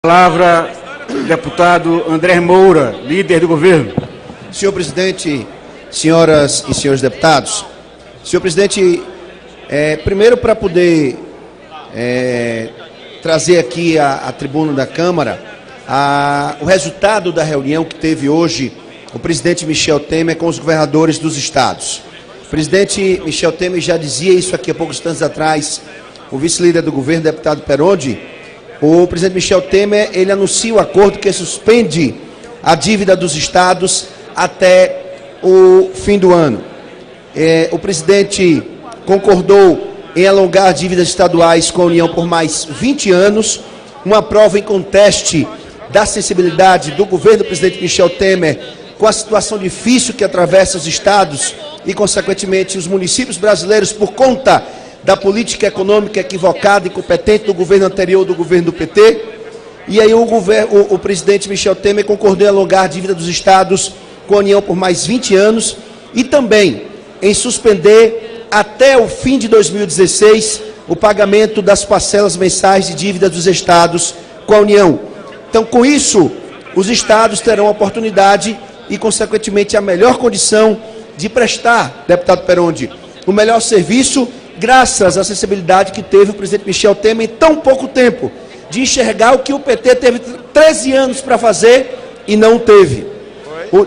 Palavra, deputado André Moura, líder do governo. Senhor presidente, senhoras e senhores deputados, senhor presidente, primeiro para poder trazer aqui à tribuna da Câmara o resultado da reunião que teve hoje o presidente Michel Temer com os governadores dos estados. O presidente Michel Temer já dizia isso aqui há poucos instantes atrás, o vice-líder do governo, deputado Perondi. O presidente Michel Temer, ele anuncia o acordo que suspende a dívida dos estados até o fim do ano. O presidente concordou em alongar dívidas estaduais com a União por mais 20 anos, uma prova inconteste da sensibilidade do governo do presidente Michel Temer com a situação difícil que atravessa os estados e, consequentemente, os municípios brasileiros por conta da política econômica equivocada e incompetente do governo anterior, do governo do PT. E aí o presidente Michel Temer concordou em alongar a dívida dos estados com a União por mais 20 anos e também em suspender até o fim de 2016 o pagamento das parcelas mensais de dívida dos estados com a União. Então, com isso, os estados terão a oportunidade e, consequentemente, a melhor condição de prestar, deputado Perondi, o melhor serviço, graças à sensibilidade que teve o presidente Michel Temer em tão pouco tempo, de enxergar o que o PT teve 13 anos para fazer e não teve.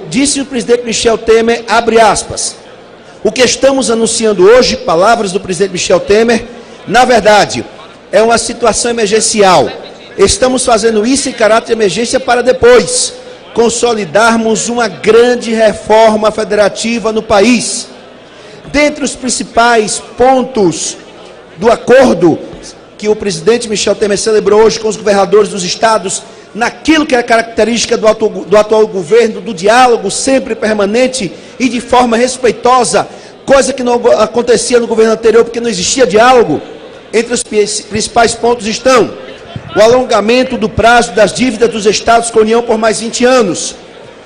Disse o presidente Michel Temer, abre aspas, o que estamos anunciando hoje, palavras do presidente Michel Temer, na verdade, é uma situação emergencial. Estamos fazendo isso em caráter de emergência para depois consolidarmos uma grande reforma federativa no país. Dentre os principais pontos do acordo que o presidente Michel Temer celebrou hoje com os governadores dos estados, naquilo que é característica do atual governo, do diálogo sempre permanente e de forma respeitosa, coisa que não acontecia no governo anterior porque não existia diálogo, entre os principais pontos estão o alongamento do prazo das dívidas dos estados com a União por mais 20 anos,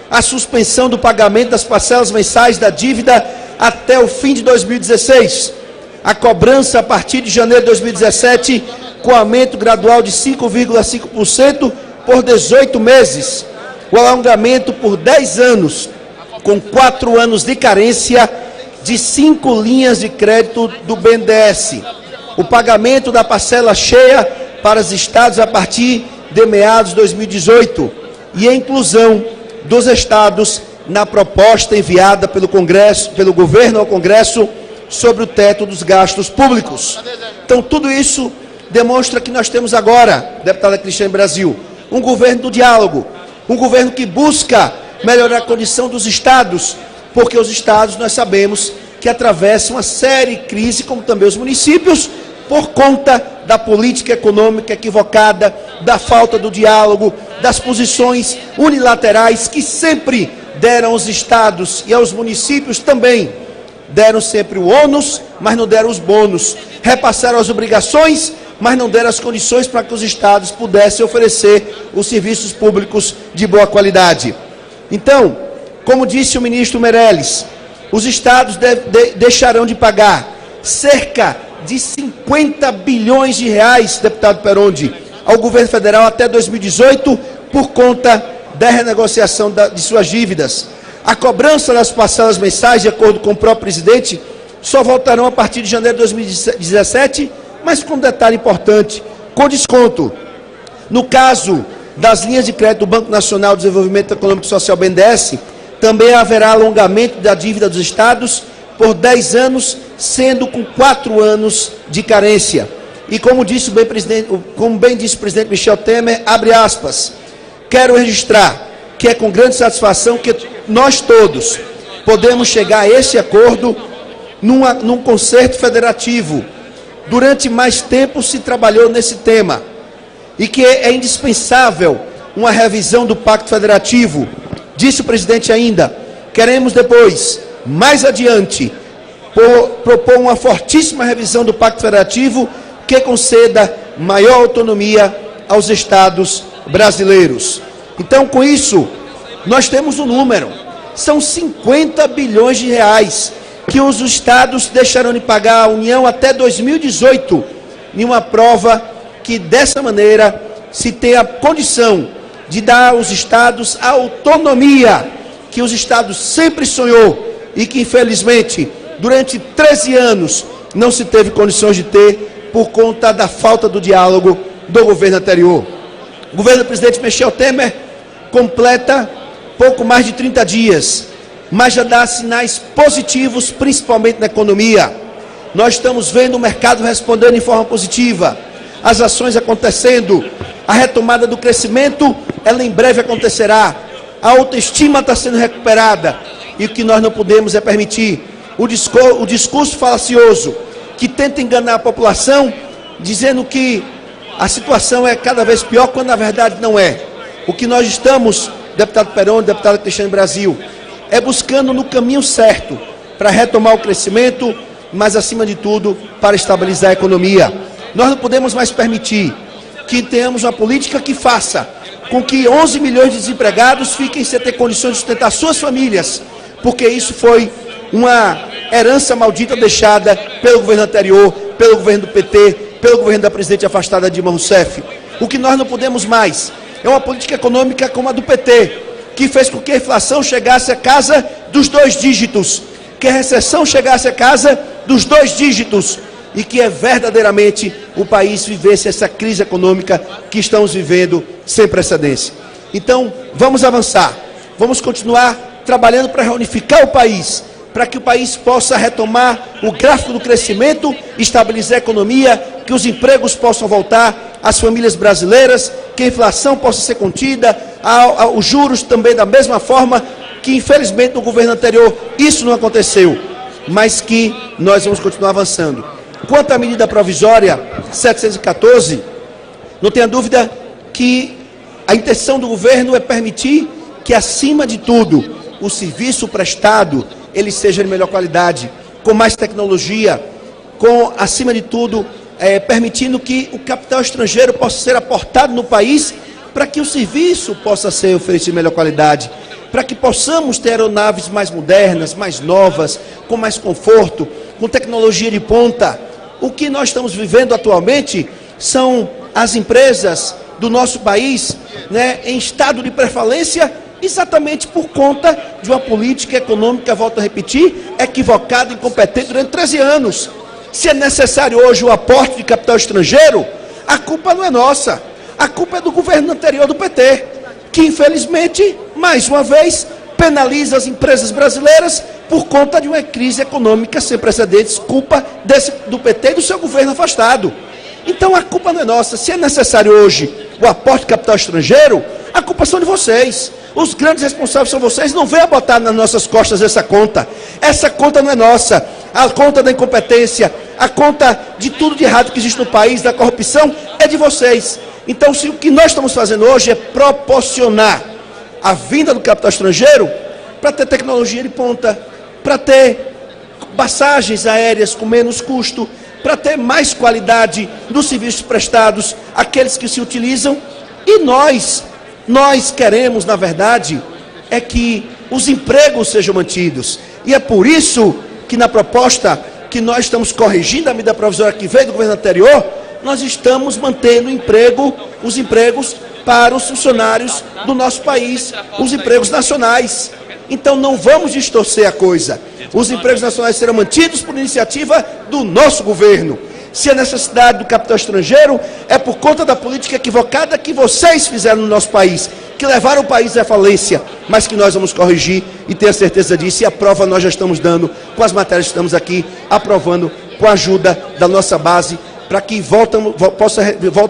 a suspensão do pagamento das parcelas mensais da dívida até o fim de 2016, a cobrança a partir de janeiro de 2017, com aumento gradual de 5,5% por 18 meses, o alongamento por 10 anos, com 4 anos de carência de 5 linhas de crédito do BNDES, o pagamento da parcela cheia para os estados a partir de meados de 2018 e a inclusão dos estados na proposta enviada pelo governo ao Congresso sobre o teto dos gastos públicos. Então, tudo isso demonstra que nós temos agora, deputada Cristiane Brasil, um governo do diálogo, um governo que busca melhorar a condição dos estados, porque os estados, nós sabemos, que atravessam uma série de crises, como também os municípios, por conta da política econômica equivocada, da falta do diálogo, das posições unilaterais que sempre deram aos estados e aos municípios também, deram sempre o ônus, mas não deram os bônus, repassaram as obrigações, mas não deram as condições para que os estados pudessem oferecer os serviços públicos de boa qualidade. Então, como disse o ministro Meirelles, os estados deixarão de pagar cerca de 50 bilhões de reais, deputado Perondi, ao governo federal até 2018, por conta da renegociação de suas dívidas. A cobrança das parcelas mensais, de acordo com o próprio presidente, só voltarão a partir de janeiro de 2017, mas com um detalhe importante, com desconto. No caso das linhas de crédito do Banco Nacional de Desenvolvimento Econômico e Social, BNDES, também haverá alongamento da dívida dos estados por 10 anos, sendo com 4 anos de carência. E como bem disse o presidente Michel Temer, abre aspas, quero registrar que é com grande satisfação que nós todos podemos chegar a esse acordo num concerto federativo. Durante mais tempo se trabalhou nesse tema e que é indispensável uma revisão do Pacto Federativo. Disse o presidente ainda, queremos depois, mais adiante, propor uma fortíssima revisão do Pacto Federativo que conceda maior autonomia aos estados brasileiros. Então, com isso, nós temos um número, são 50 bilhões de reais que os estados deixarão de pagar à União até 2018, em uma prova que, dessa maneira, se tem a condição de dar aos estados a autonomia que os estados sempre sonhou e que, infelizmente, durante 13 anos não se teve condições de ter por conta da falta do diálogo do governo anterior. O governo do presidente Michel Temer completa pouco mais de 30 dias, mas já dá sinais positivos, principalmente na economia. Nós estamos vendo o mercado respondendo em forma positiva, as ações acontecendo, a retomada do crescimento, ela em breve acontecerá, a autoestima está sendo recuperada, e o que nós não podemos é permitir o discurso falacioso que tenta enganar a população, dizendo que a situação é cada vez pior, quando na verdade não é. O que nós estamos, deputado Peroni, deputado Cristiano Brasil, é buscando no caminho certo para retomar o crescimento, mas acima de tudo para estabilizar a economia. Nós não podemos mais permitir que tenhamos uma política que faça com que 11 milhões de desempregados fiquem sem ter condições de sustentar suas famílias, porque isso foi uma herança maldita deixada pelo governo anterior, pelo governo do PT, pelo governo da presidente afastada Dilma Rousseff. O que nós não podemos mais é uma política econômica como a do PT, que fez com que a inflação chegasse à casa dos 2 dígitos, que a recessão chegasse à casa dos 2 dígitos, e que verdadeiramente o país vivesse essa crise econômica que estamos vivendo sem precedência. Então, vamos avançar, vamos continuar trabalhando para reunificar o país, para que o país possa retomar o gráfico do crescimento, estabilizar a economia, que os empregos possam voltar às famílias brasileiras, que a inflação possa ser contida, os juros também da mesma forma, que infelizmente no governo anterior isso não aconteceu, mas que nós vamos continuar avançando. Quanto à medida provisória 714, não tenha dúvida que a intenção do governo é permitir que, acima de tudo, o serviço prestado ele seja de melhor qualidade, com mais tecnologia, acima de tudo, permitindo que o capital estrangeiro possa ser aportado no país para que o serviço possa ser oferecido de melhor qualidade, para que possamos ter aeronaves mais modernas, mais novas, com mais conforto, com tecnologia de ponta. O que nós estamos vivendo atualmente são as empresas do nosso país, em estado de pré-falência, exatamente por conta de uma política econômica, volto a repetir, equivocada e incompetente durante 13 anos. Se é necessário hoje o aporte de capital estrangeiro, a culpa não é nossa, a culpa é do governo anterior do PT, que infelizmente, mais uma vez, penaliza as empresas brasileiras por conta de uma crise econômica sem precedentes, culpa do PT e do seu governo afastado. Então a culpa não é nossa. Se é necessário hoje o aporte de capital estrangeiro, a culpa são de vocês. Os grandes responsáveis são vocês, não venham botar nas nossas costas essa conta. Essa conta não é nossa. A conta da incompetência, a conta de tudo de errado que existe no país, da corrupção, é de vocês. Então, se o que nós estamos fazendo hoje é proporcionar a vinda do capital estrangeiro para ter tecnologia de ponta, para ter passagens aéreas com menos custo, para ter mais qualidade dos serviços prestados, aqueles que se utilizam, e nós queremos, na verdade, é que os empregos sejam mantidos. E é por isso que na proposta que nós estamos corrigindo a medida provisória que veio do governo anterior, nós estamos mantendo os empregos para os funcionários do nosso país, os empregos nacionais. Então não vamos distorcer a coisa. Os empregos nacionais serão mantidos por iniciativa do nosso governo. Se a necessidade do capital estrangeiro é por conta da política equivocada que vocês fizeram no nosso país, que levaram o país à falência, mas que nós vamos corrigir e ter a certeza disso. E a prova nós já estamos dando com as matérias que estamos aqui aprovando com a ajuda da nossa base, para que, volto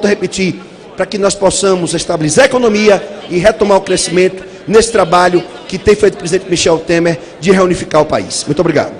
a repetir, para que nós possamos estabilizar a economia e retomar o crescimento nesse trabalho que tem feito o presidente Michel Temer de reunificar o país. Muito obrigado.